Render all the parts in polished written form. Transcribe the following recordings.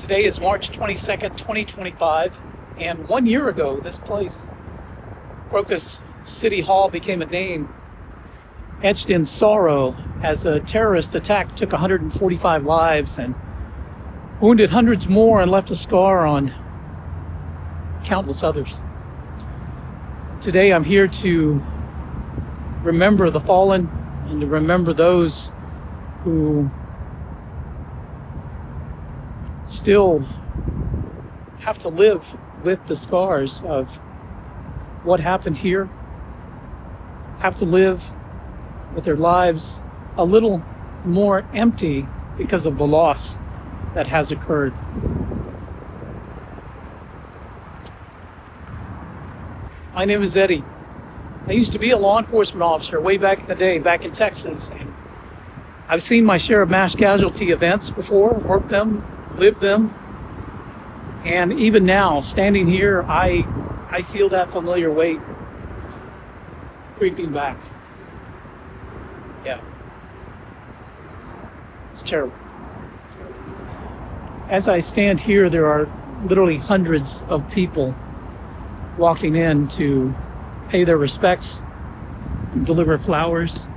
Today is March 22nd, 2025, and 1 year ago, this place, Crocus City Hall, became a name etched in sorrow as a terrorist attack took 145 lives and wounded hundreds more and left a scar on countless others. Today, I'm here to remember the fallen and to remember those who still have to live with the scars of what happened here, have to live with their lives a little more empty because of the loss that has occurred. My name is Eddie. I used to be a law enforcement officer way back in the day, back in Texas. And I've seen my share of mass casualty events before, worked them, lived them, and even now, standing here, I feel that familiar weight creeping back. Yeah. It's terrible. As I stand here, there are literally hundreds of people walking in to pay their respects, deliver flowers.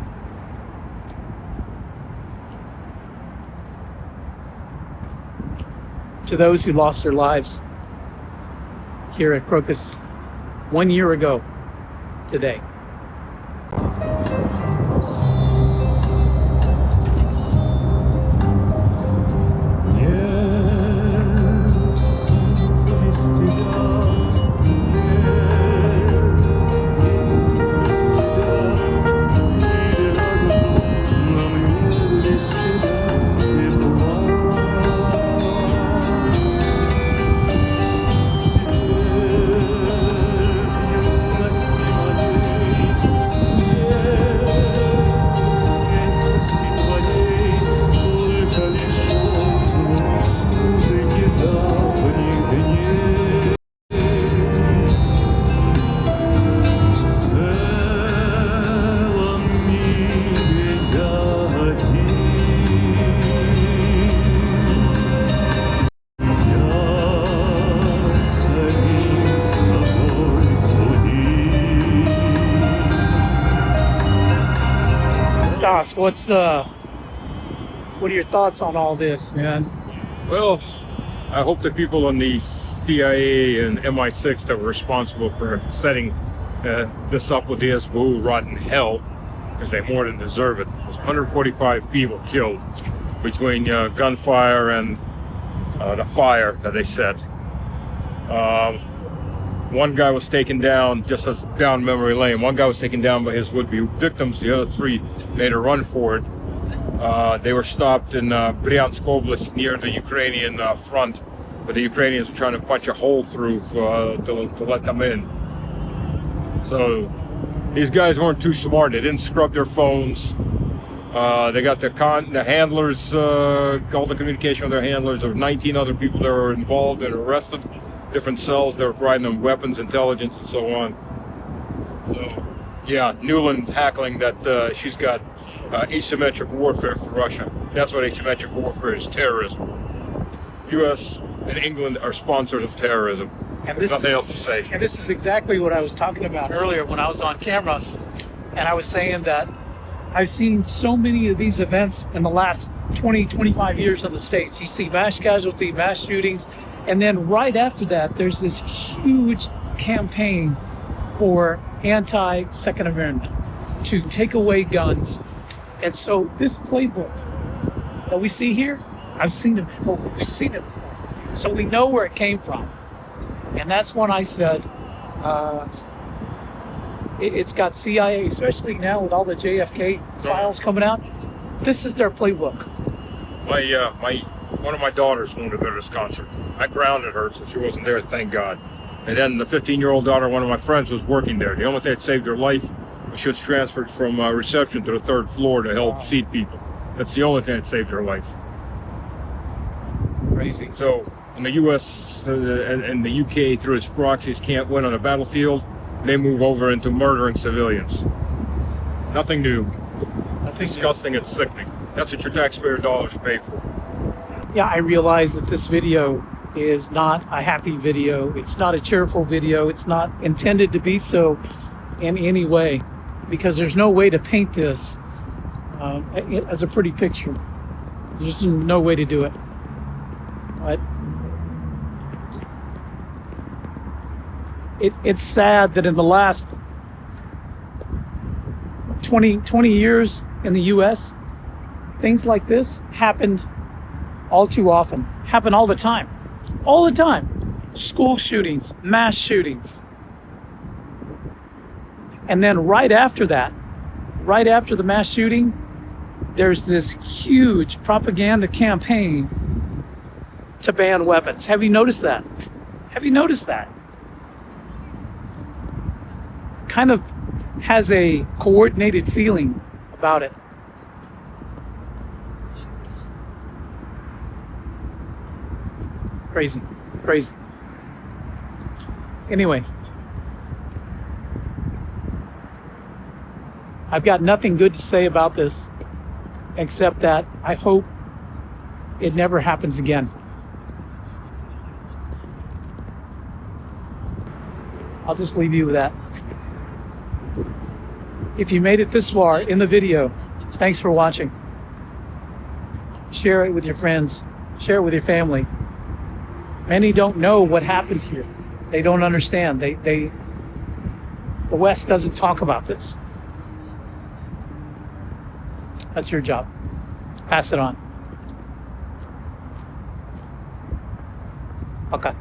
To those who lost their lives here at Crocus 1 year ago today. Stas, what are your thoughts on all this, man? Well, I hope the people in the CIA and MI6 that were responsible for setting this up with the SBU rot in hell, because they more than deserve it. There's 145 people killed between gunfire and the fire that they set. One guy was taken down, just as down memory lane. One guy was taken down by his would-be victims. The other three made a run for it. They were stopped in Bryansk Oblast near the Ukrainian front, but the Ukrainians were trying to punch a hole through to let them in. So these guys weren't too smart. They didn't scrub their phones. They got the handlers, all the communication with their handlers. There were 19 other people that were involved and arrested. Different cells, they were providing them weapons, intelligence, and so on. So, yeah, Newland hackling that she's got asymmetric warfare for Russia. That's what asymmetric warfare is, terrorism. U.S. and England are sponsors of terrorism. And there's nothing else to say. And this is exactly what I was talking about earlier when I was on camera. And I was saying that I've seen so many of these events in the last 20, 25 years in the States. You see mass casualty, mass shootings, and then right after that, there's this huge campaign for anti-Second Amendment to take away guns. And so this playbook that we see here, I've seen it before. We've seen it before. So we know where it came from. And that's when I said, it's got CIA, especially now with all the JFK files coming out. This is their playbook. One of my daughters wanted to go to this concert. I grounded her, so she wasn't there, thank God. And then the 15-year-old daughter of one of my friends was working there. The only thing that saved her life was she was transferred from reception to the third floor to help seat people. That's the only thing that saved her life. Crazy. So, when the U.S. and the UK, through its proxies, can't win on a battlefield, they move over into murdering civilians. Nothing new. Disgusting and sickening. That's what your taxpayer dollars pay for. Yeah, I realize that this video is not a happy video. It's not a cheerful video. It's not intended to be so in any way, because there's no way to paint this as a pretty picture. There's no way to do it. But it's sad that in the last 20 years in the US, things like this happened all too often, happen all the time. All the time. School shootings, mass shootings. And then right after that, right after the mass shooting, there's this huge propaganda campaign to ban weapons. Have you noticed that? Have you noticed that? Kind of has a coordinated feeling about it. Crazy, crazy. Anyway, I've got nothing good to say about this except that I hope it never happens again. I'll just leave you with that. If you made it this far in the video, thanks for watching. Share it with your friends. Share it with your family. Many don't know what happened here. They don't understand. The West doesn't talk about this. That's your job. Pass it on. Okay.